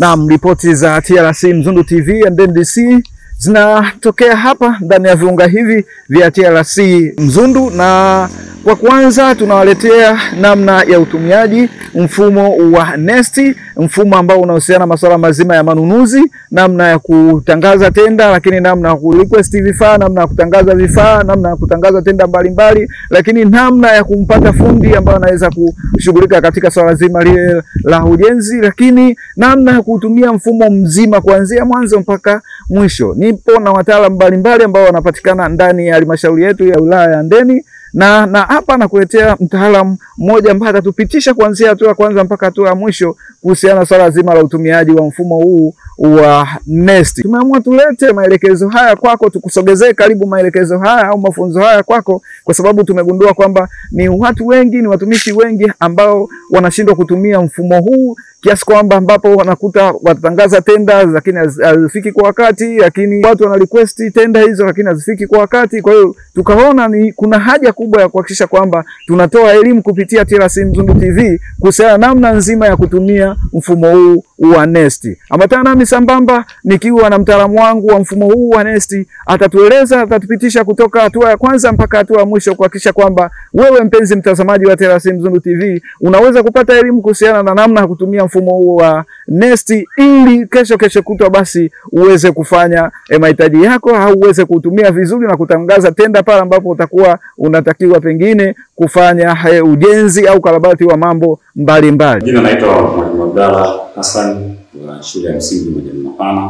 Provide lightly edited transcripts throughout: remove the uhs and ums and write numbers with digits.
Naam, ripoti za TRC Mzundu TV and NDC zinatokea hapa ndani ya viunga hivi vya TRC Mzundu, na kwa kwanza tunawaletea namna ya utumiaji mfumo wa Nesti, mfumo ambao unahusiana masuala mazima ya manunuzi, namna ya kutangaza tenda, lakini namna ya kurequest vifaa, namna ya kutangaza vifaa, namna ya kutangaza tenda mbalimbali, lakini namna ya kumpata fundi ambaye anaweza kushughulika katika swala zima lile la ujenzi, lakini namna ya kutumia mfumo mzima kuanzia mwanzo mpaka mwisho. Nipo na wataalamu mbalimbali ambao wanapatikana ndani ya halmashauri yetu ya wilaya ya Handeni, na hapa nakuletea mtaalamu mmoja ambaye atatupitisha kuanzia hatua ya kwanza mpaka hatua ya mwisho kuhusiana na swala zima la utumiaji wa mfumo huu wa Nesti. Tumeamua tulete maelekezo haya kwako, tukusogezee karibu maelekezo haya au mafunzo haya kwako, kwa sababu tumegundua kwamba ni watu wengi, ni watumishi wengi ambao wanashindwa kutumia mfumo huu, kiasi kwamba ambapo wanakuta watangaza tenda lakini hazifiki kwa wakati, lakini watu wana request tenda hizo lakini hazifiki kwa wakati. Kwa hiyo tukaona ni kuna haja kubwa ya kuhakikisha kwamba tunatoa elimu kupitia TRC Mzundu TV kuhusiana namna nzima ya kutumia mfumo huu wa Nesti. Ambatana nami sambamba nikiwa na mtaalamu wangu wa mfumo huu wa Nesti, atatueleza, atatupitisha kutoka hatua ya kwanza mpaka hatua ya mwisho kuhakikisha kwamba wewe mpenzi mtazamaji wa TRC Mzundu TV unaweza kupata elimu kuhusiana na namna ya kutumia mfumo huu wa Nesti, ili kesho kutwa basi uweze kufanya mahitaji yako au uweze kutumia vizuri na kutangaza tenda pale ambapo utakuwa unatakiwa pengine kufanya ujenzi au karabati wa mambo mbalimbali. Jina naitwa Mwalimu Abdalla Hassan wa shule ya msingi Majani Mapana.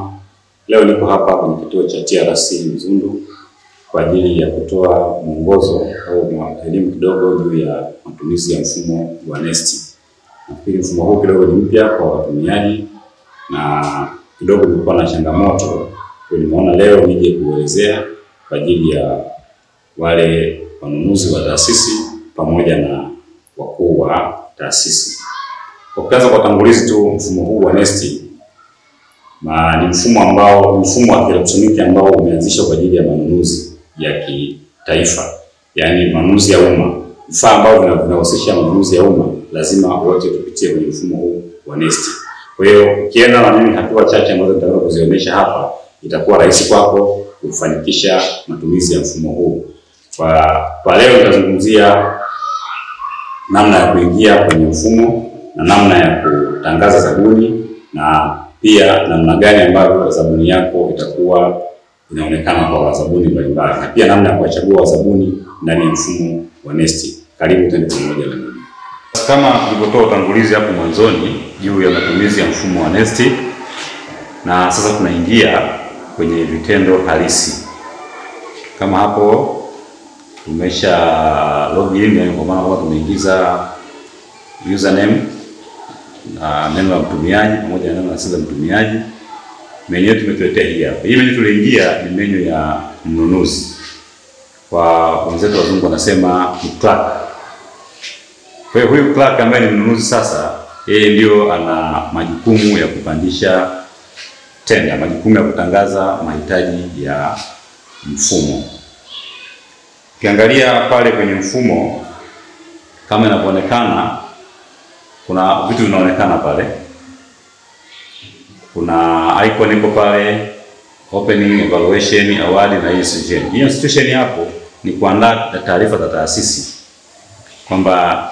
Leo niko hapa kwenye kituo cha TRC Mzundu kwa ajili ya kutoa mwongozo au elimu kidogo juu ya matumizi ya mfumo wa Nesti. Nafikiri mfumo huu kidogo ni mpya kwa watumiaji na kidogo kulikuwa na changamoto, kwa nimeona leo nije kuelezea kwa ajili ya wale wanunuzi wa taasisi pamoja na wakuu wa taasisi. Kwa kwanza kwa tangulizi tu, mfumo huu wa Nesti ni mfumo wa kielektroniki ambao umeanzishwa kwa ajili ya manunuzi ya kitaifa, yani manunuzi ya umma. Vifaa ambavyo vinahusisha manunuzi ya umma lazima wote tupitie kwenye mfumo huu wa Nesti. Kwa hiyo ukienda na mimi hatua chache ambazo nitaweza kuzionyesha hapa, itakuwa rahisi kwako kufanikisha matumizi ya mfumo huu. Kwa leo nitazungumzia namna ya kuingia kwenye mfumo na namna ya kutangaza zabuni, na pia namna gani ambavyo zabuni yako itakuwa inaonekana kwa wazabuni mbalimbali, na pia namna ya kuwachagua wazabuni ndani ya mfumo wa Nesti. Karibu twende pamoja na mimi. Kama nilivyotoa utangulizi hapo mwanzoni juu ya matumizi ya mfumo wa Nesti, na sasa tunaingia kwenye vitendo halisi. Kama hapo tumesha login, yani kwa maana tumeingiza username na neno la mtumiaji pamoja na neno la siri la mtumiaji. Menu yetu tumetuletea hii hapa. Hii menu tuliingia ni menu ya mnunuzi. Kwa wenzetu wazungu wanasema clerk. Kwa hiyo huyu clerk ambaye ni mnunuzi sasa, yeye ndio ana majukumu ya kupandisha tenda, majukumu ya kutangaza mahitaji ya mfumo. Ukiangalia pale kwenye mfumo kama inavyoonekana, kuna vitu vinaonekana pale. Kuna icon iko pale, opening, evaluation, award na institution. Hiyo institution hapo ni kuandaa taarifa za taasisi, kwamba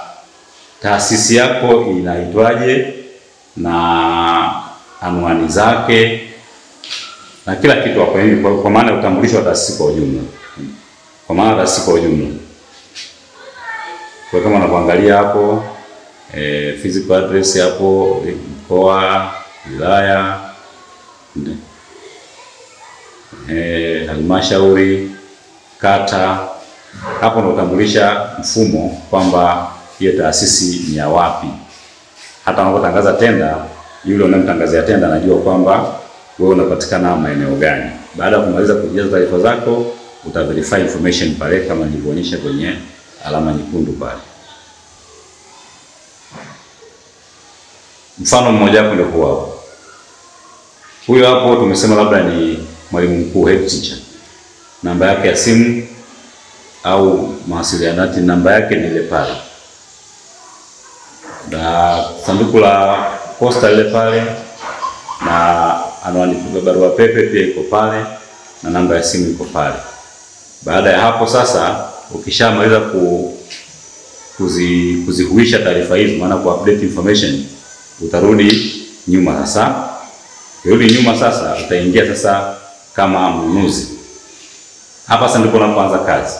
taasisi yako inaitwaje na anwani zake na kila kitu hapo, kwa maana utambulisho wa taasisi kwa ujumla. Kwa kama unapoangalia hapo physical address hapo, mkoa, wilaya, halmashauri, kata, hapo ndo utambulisha mfumo kwamba hiyo taasisi ni ya wapi. Hata unapotangaza tenda, yule unamtangazia tenda anajua kwamba wewe unapatikana maeneo gani. Baada ya kumaliza kujaza taarifa zako, utaverify information pale kama nilivyoonyesha kwenye alama nyekundu pale. Mfano mmoja hapo ndio hapo. Huyo hapo tumesema labda ni mwalimu mkuu, head teacher. Namba yake ya simu au mawasiliano, namba yake ni ile pale. Na sanduku la posta ile pale, na anwani barua pepe pia iko pale na namba ya simu iko pale. Baada ya hapo sasa, ukishamaliza kuzihuisha taarifa hizo, maana ku update information, utarudi nyuma sasa. Ukirudi nyuma sasa, utaingia sasa kama mnunuzi. Hapa sasa ndipo unapoanza kazi.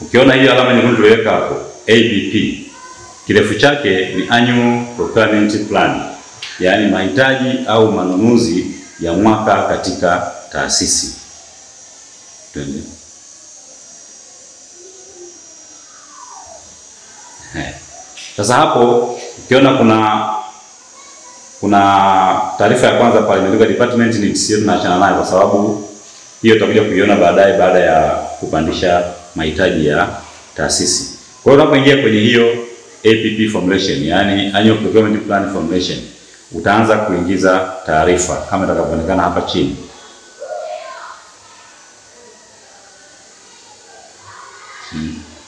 Ukiona hiyo alama nyekundu tuliweka hapo, APP, kirefu chake ni Annual Procurement Plan, yaani mahitaji au manunuzi ya mwaka katika taasisi. Twende. Sasa hapo ukiona kuna taarifa ya kwanza pale imeandikwa department needs, hiyo tunaachana nayo kwa sababu hiyo tutakuja kuiona baadaye baada ya kupandisha mahitaji ya taasisi. Kwa hiyo unapoingia kwenye hiyo APP formulation, yani Annual Procurement Plan formulation, utaanza kuingiza taarifa kama itakavyoonekana hapa chini.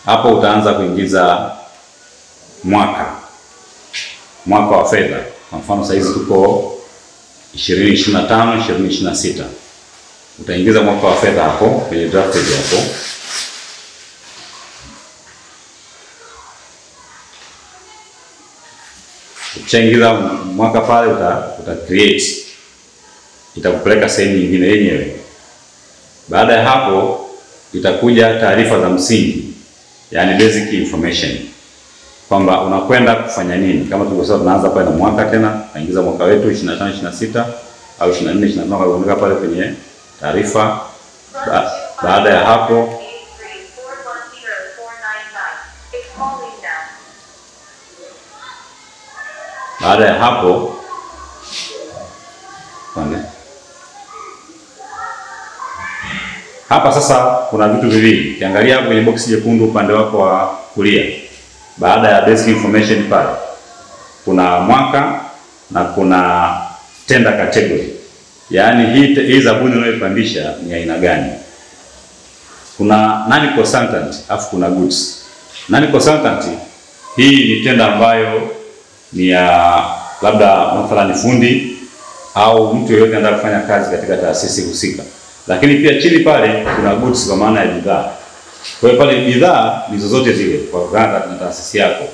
Hapo utaanza kuingiza mwaka wa fedha. Kwa mfano sasa hizi tuko 2025 2026. Utaingiza mwaka wa fedha hapo kwenye drafted hapo. Ukishaingiza mwaka pale uta create, itakupeleka sehemu nyingine yenyewe. Baada ya hapo itakuja taarifa za msingi, yani basic information, kwamba unakwenda kufanya nini. Kama tulivyosema, tunaanza pale na mwaka tena, naingiza mwaka wetu 25 26 au 24 25, kuandika pale kwenye taarifa. Baada ya hapo hapa sasa kuna vitu viwili. Ukiangalia hapo kwenye box jekundu upande wako wa kulia, baada ya basic information pale kuna mwaka na kuna tender category. Yaani hii zabuni unayopandisha ni aina gani? Kuna nani consultant, afu kuna goods. Nani consultant, hii ni tenda ambayo ni ya labda mathalan fundi au mtu yeyote anataka kufanya kazi katika taasisi husika. Lakini pia chini pale kuna goods kwa maana ya bidhaa. Kwa hiyo pale bidhaa ni zozote zile kwa ganda na taasisi yako.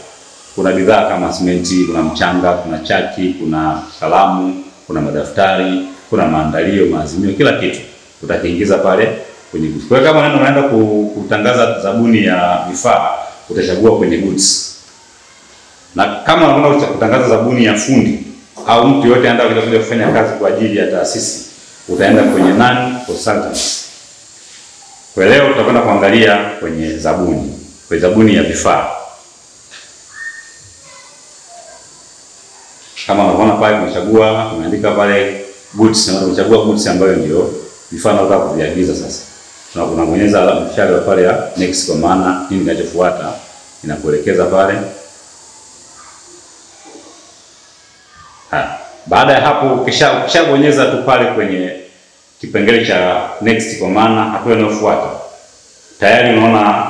Kuna bidhaa kama simenti, kuna mchanga, kuna chaki, kuna kalamu, kuna madaftari, kuna maandalio, maazimio, kila kitu utakiingiza pale kwenye goods. Kwa hiyo kama unaenda kutangaza zabuni ya vifaa, utachagua kwenye goods. Na kama unaenda kutangaza zabuni ya fundi au mtu yote anataka kuja kufanya kazi kwa ajili ya taasisi, utaenda kwenye non consultants. Kwa leo tutakwenda kuangalia kwenye zabuni ya vifaa. Kama unaona pale tumechagua, tumeandika pale goods, na tunachagua goods ambayo ndio vifaa tunataka kuviagiza sasa. Tunabonyeza alama mshale pale ya next, kwa maana nini kinachofuata inakuelekeza pale. Baada ya hapo ukishabonyeza tu pale kwenye kipengele cha next, kwa maana hatua inayofuata, tayari unaona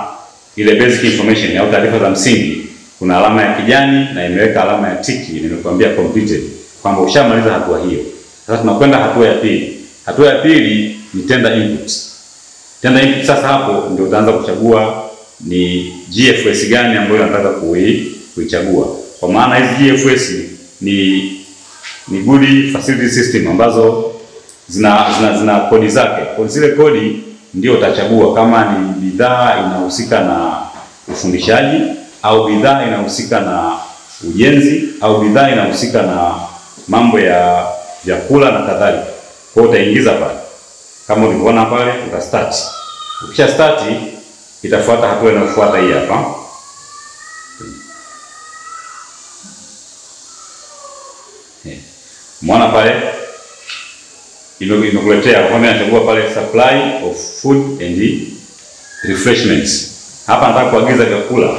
ile basic information au taarifa za msingi, kuna alama ya kijani na imeweka alama ya tiki, nimekuambia completed, kwamba ushamaliza hatua hiyo. Sasa tunakwenda hatua ya pili. Hatua ya pili ni tender input. Tender input sasa hapo ndio utaanza kuchagua ni GFS gani ambayo unataka kuichagua. Kwa maana hizi GFS ni good facility system ambazo zina kodi zake. Kwa zile kodi ndio utachagua kama ni bidhaa inahusika na ufundishaji au bidhaa inahusika na ujenzi au bidhaa inahusika na mambo ya vyakula na kadhalika. Kwa hiyo utaingiza pale. Kama ulivyoona pale utastart. Ukisha start itafuata hatua inayofuata hii hapa. Mwana pale imekuletea kwa maana nachagua pale supply of food and refreshments. Hapa nataka kuagiza vyakula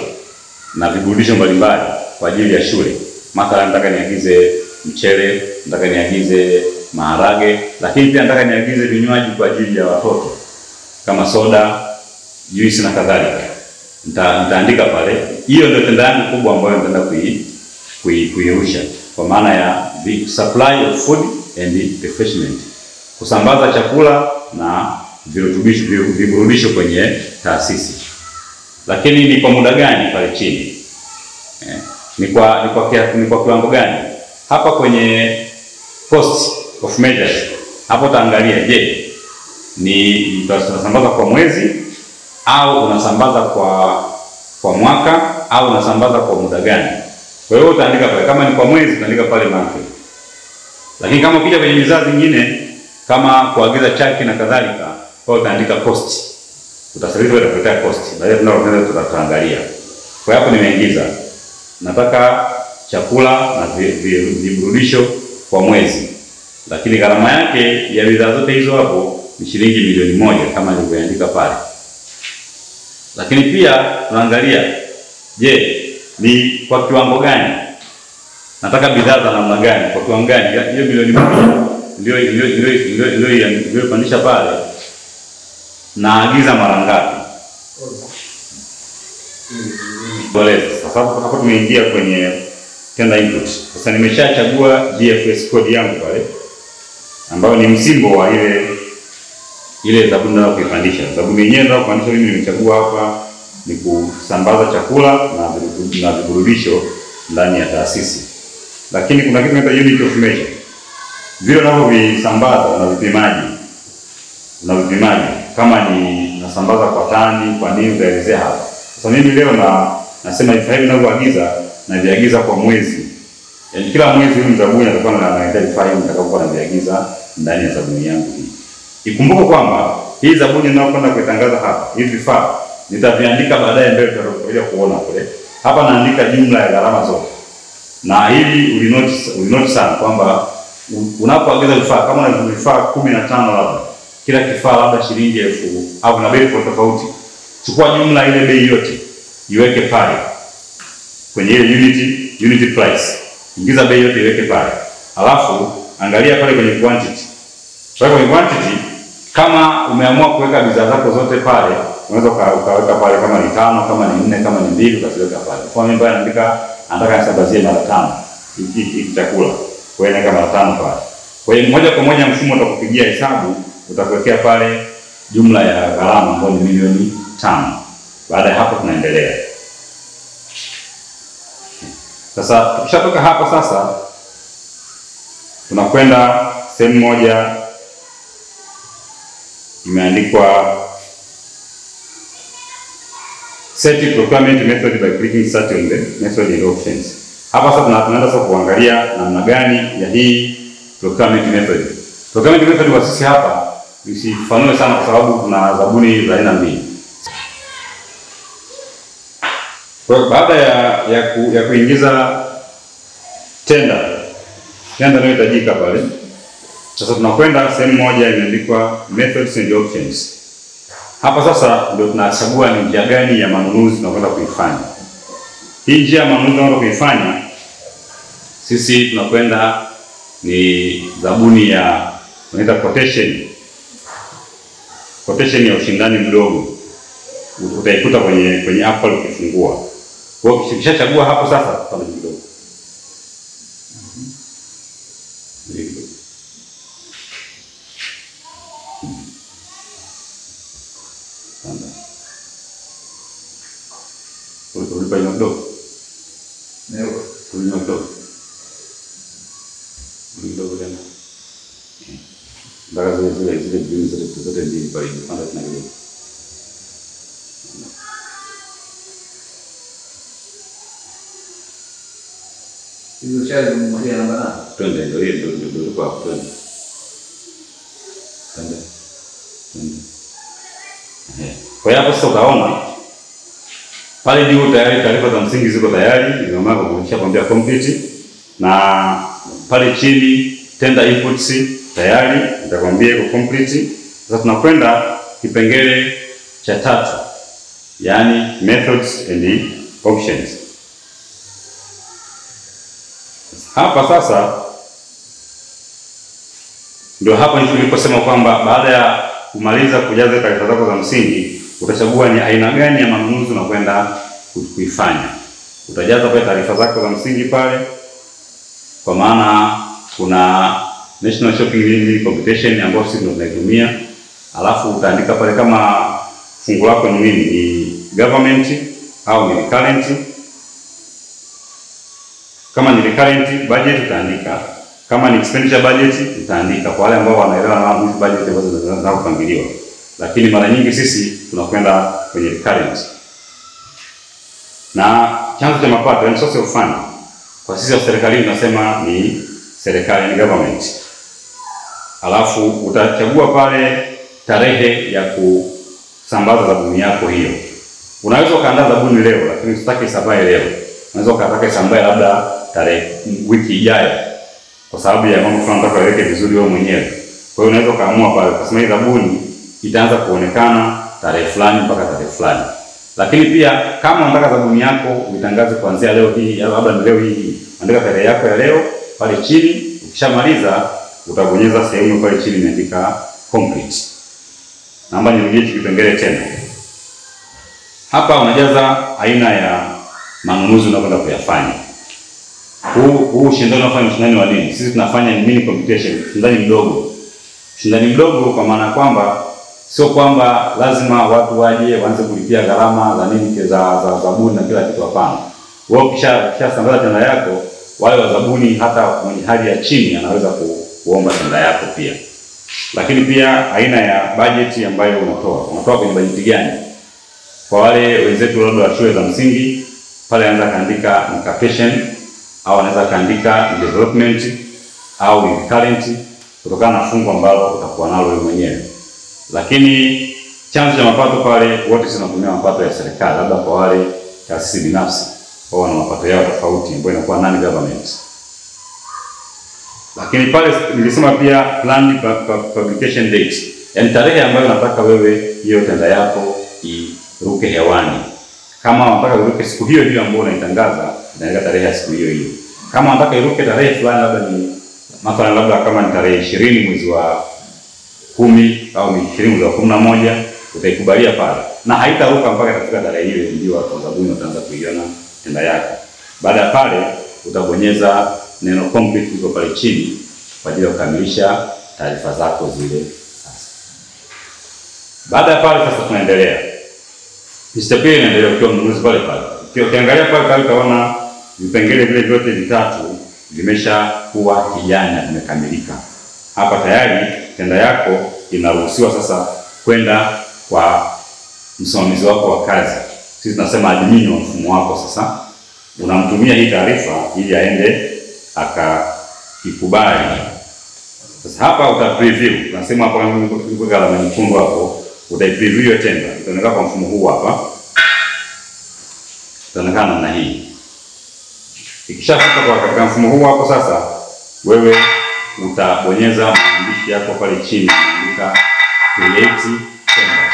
na viburudisho mbalimbali kwa ajili ya shule. Mathalan nataka niagize mchele, nataka niagize maharage, lakini pia nataka niagize vinywaji kwa ajili ya watoto kama soda, juice na kadhalika. Nitaandika pale. Hiyo ndio tenda yangu kubwa ambayo nitaenda kuirusha, kwa maana ya the supply of food and refreshment, kusambaza chakula na viburudisho kwenye taasisi. Lakini ni kwa muda gani pale chini? Ni kwa kiwango gani? Hapa kwenye cost of measures, hapo taangalia, je, ni unasambaza kwa mwezi au unasambaza kwa mwaka au unasambaza kwa muda gani? Kwa hiyo utaandika pale, kama ni kwa mwezi utaandika pale monthly. Lakini kama ukija kwenye bidhaa zingine kama kuagiza chaki na kadhalika, kwa utaandika cost. Utasafiri utakuletea cost. Baadaye tunaanza tutaangalia. Kwa hapo nimeingiza, nataka chakula na viburudisho kwa mwezi. Lakini gharama yake ya bidhaa zote hizo hapo ni shilingi milioni 1 kama nilivyoandika pale. Lakini pia tunaangalia, je, ni kwa kiwango gani? Nataka bidhaa za namna gani? Kwa kiwango gani? Hiyo milioni 1 ndio pandisha pale. Naagiza mara ngapi? Sasa hapo tumeingia kwenye tender input. Sasa nimeshachagua DFS code yangu pale, ambayo ni msimbo wa ile zabuni na kuipandisha. Zabuni yenyewe ndio kupandisha, mimi nimechagua hapa ni kusambaza chakula na viburudisho ndani ya taasisi. Lakini kuna kitu kinaitwa unit of measure. Vile unavyovisambaza na vipimaji, kama ni nasambaza kwa tani, kwa nini utaelezea hapa. Sasa mimi leo nasema hivi ninavyoagiza na viagiza kwa mwezi. Yaani kila mwezi huyu mzabuni atakuwa anahitaji faili nitakapokuwa naviagiza ndani ya zabuni yangu hii. Ikumbuke kwamba hii zabuni ninayokwenda kuitangaza hapa, hivi vifaa nitaviandika baadaye mbele tutakuja kuona kule. Hapa naandika jumla ya gharama zote. Na hili ulinote sana kwamba unapoagiza vifaa, kama una vifaa 15 labda, kila kifaa labda shilingi 1000 au na bei tofauti, chukua jumla ile bei yote iweke pale kwenye ile unit price. Ingiza bei yote iweke pale. Alafu angalia pale kwenye quantity. Kwenye quantity, kama umeamua kuweka bidhaa zako zote pale, unaweza ukaweka pale kama ni 5, kama ni 4, kama ni 2 utasiweka pale. Kwa mimi mbaya nataka nisambazie mara 5 hiki chakula. Kwa hiyo naweka mara 5 pale. Kwa hiyo moja kwa moja mfumo utakupigia hesabu, utakuwekea pale jumla ya gharama ambayo ni milioni 5. Baada ya hapo tunaendelea. Sasa tukishatoka hapa sasa tunakwenda sehemu moja imeandikwa set procurement method by clicking start on the method and options. Hapa sasa tunaenda sasa kuangalia namna gani ya hii procurement method. Procurement method kwa sisi hapa usifanue sana kwa sababu kuna zabuni za aina mbili. Kwa baada ya kuingiza tender inayohitajika pale, sasa tunakwenda sehemu moja imeandikwa methods and options. Hapa sasa ndio tunachagua ni njia gani ya manunuzi tunakwenda kuifanya. Hii njia ya manunuzi tunakwenda kuifanya sisi tunakwenda ni zabuni ya tunaita quotation ya ushindani mdogo. Utaikuta kwenye app ukifungua. Kwa hiyo ukishachagua hapo sasa pale kidogo. Ulipa ina kidogo. Ndio, ulipa kidogo. Kidogo tena. Baada zile bidhaa zote mbili pale kwanza tunaelewa. Hiyo chai mmoja namba na. Twende ndio kwa twende. Kwa hiyo hapo sasa utaona pale juu tayari taarifa za msingi ziko tayari, nimeamua kuonyesha kwamba complete, na pale chini tender inputs tayari nitakwambia iko complete. Sasa tunakwenda kipengele cha 3, yani methods and options. Hapa sasa ndio hapa niliposema kwamba baada ya kumaliza kujaza taarifa zako za msingi, utachagua ni aina gani ya manunuzi unakwenda kuifanya. Utajaza pale taarifa zako za msingi pale, kwa maana kuna National Shopping List Computation ambayo sisi tunaitumia. Alafu utaandika pale kama fungu lako ni nini, ni government au ni recurrent. Kama ni recurrent budget utaandika, kama ni expenditure budget utaandika, kwa wale ambao wanaelewa na hizi budget ambazo zinazopangiliwa. Lakini mara nyingi sisi tunakwenda kwenye recurrent. Na chanzo cha mapato, yani source of fund, kwa sisi wa serikali tunasema ni serikali, ni government. Alafu utachagua pale tarehe ya kusambaza zabuni yako hiyo. Unaweza ukaandaa zabuni leo, lakini usitaki isambae leo. Unaweza ukataka isambae labda tarehe wiki ijayo, kwa sababu ya mambo fulani unataka uweke vizuri wewe mwenyewe. Kwa hiyo unaweza kaamua pale kusema hii zabuni itaanza kuonekana tarehe fulani mpaka tarehe fulani. Lakini pia kama unataka zabuni yako uitangaze kuanzia leo hii, labda ni leo hii, andika tarehe yako ya leo pale chini. Ukishamaliza utabonyeza sehemu pale chini imeandika complete. Naomba nirudie kipengele tena. Hapa unajaza aina ya manunuzi unakwenda kuyafanya. Huu ushindani unafanya ushindani wa nini? Sisi tunafanya mini computation, ushindani mdogo. Ushindani mdogo kwa maana kwamba sio kwamba lazima watu waje waanze kulipia gharama za nini za zabuni na kila kitu, hapana. Wewe ukishasambaza tenda yako, wale wa zabuni hata mwenye hali ya chini anaweza kuomba tenda yako pia. Lakini pia aina ya budget ambayo unatoa kwenye budget gani? Kwa wale wenzetu labda wa shule za msingi, pale anaweza kaandika education au anaweza kaandika development au recurrent kutokana na fungu ambalo utakuwa nalo wewe mwenyewe. Lakini chanzo cha mapato pale wote tunatumia mapato ya serikali, labda kwa wale taasisi binafsi wao wana mapato yao tofauti ambayo inakuwa non government. Lakini pale nilisema pia planned publication date, yani tarehe ambayo unataka wewe hiyo tenda yako iruke hewani. Kama unataka iruke siku hiyo hiyo ambayo unaitangaza, unaweka tarehe ya siku hiyo hiyo. Kama unataka iruke tarehe fulani, labda ni mathalan labda kama ni tarehe 20 mwezi wa 10 au ni 20 mwezi wa 11, utaikubalia pale. Na haitaruka mpaka itafika tarehe hiyo ndio watu zabuni wataanza kuiona tenda yako. Baada ya pale utabonyeza neno complete liko pale chini kwa ajili ya kukamilisha taarifa zako zile sasa. Baada ya pale sasa tunaendelea. Step hii inaendelea ukiwa mnunuzi pale pale. Ukiangalia pale utaona vipengele vile vyote vitatu vimesha kuwa kijani, vimekamilika. Hapa tayari tenda yako inaruhusiwa sasa kwenda kwa msimamizi wako wa kazi. Sisi tunasema admin wa mfumo wako. Sasa unamtumia hii taarifa ili aende akaikubali. Sasa hapa uta preview. Tunasema hapa kama uko gharama nyekundu hapo, uta preview hiyo tenda. Itaonekana kwa mfumo huu hapa. Itaonekana namna hii. Ikishafika kwa katika mfumo huu hapo sasa, wewe utabonyeza maandishi yako pale chini andika create tender.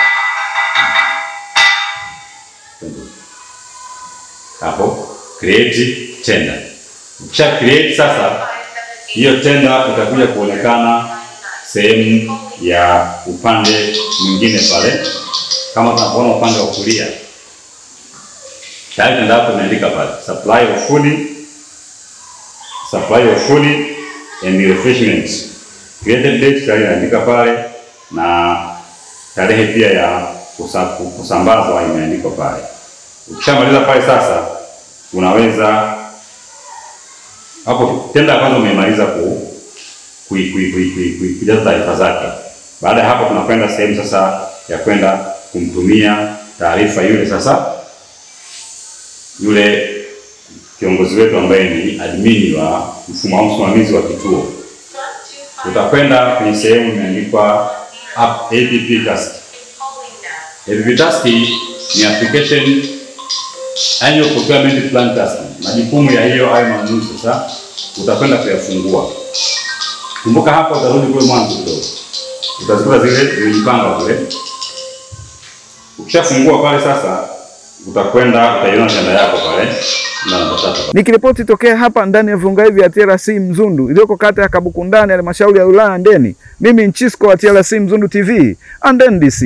Hapo create tender. Ukisha create sasa, hiyo tenda itakuja kuonekana sehemu ya upande mwingine pale. Kama tunaona upande wa kulia, tayari tenda hapo imeandika pale supply of food and refreshments. Created date tayari imeandika pale na tarehe pia ya kusambazwa imeandikwa pale. Ukishamaliza pale sasa, unaweza hapo tenda kwanza umemaliza kujaza taarifa zake. Baada ya hapo tunakwenda sehemu sasa ya kwenda kumtumia taarifa yule sasa yule kiongozi wetu ambaye ni admin wa mfumo au msimamizi wa kituo. Utakwenda kwenye sehemu imeandikwa app task. App task ni application annual procurement plan task. Majukumu ya hiyo hayo manunuzi sasa utakwenda kuyafungua. Kumbuka hapa utarudi kule mwanzo kidogo. Utazikuta zile zimejipanga kule. Ukishafungua pale sasa utakwenda utaiona tenda yako pale na utapata. Nikiripoti tokea hapa ndani ya viunga hivi ya TRC Mzundu iliyoko kata ya Kabukundani halmashauri ya wilaya Handeni. Mimi Nchisko wa TRC Mzundu TV and NDC.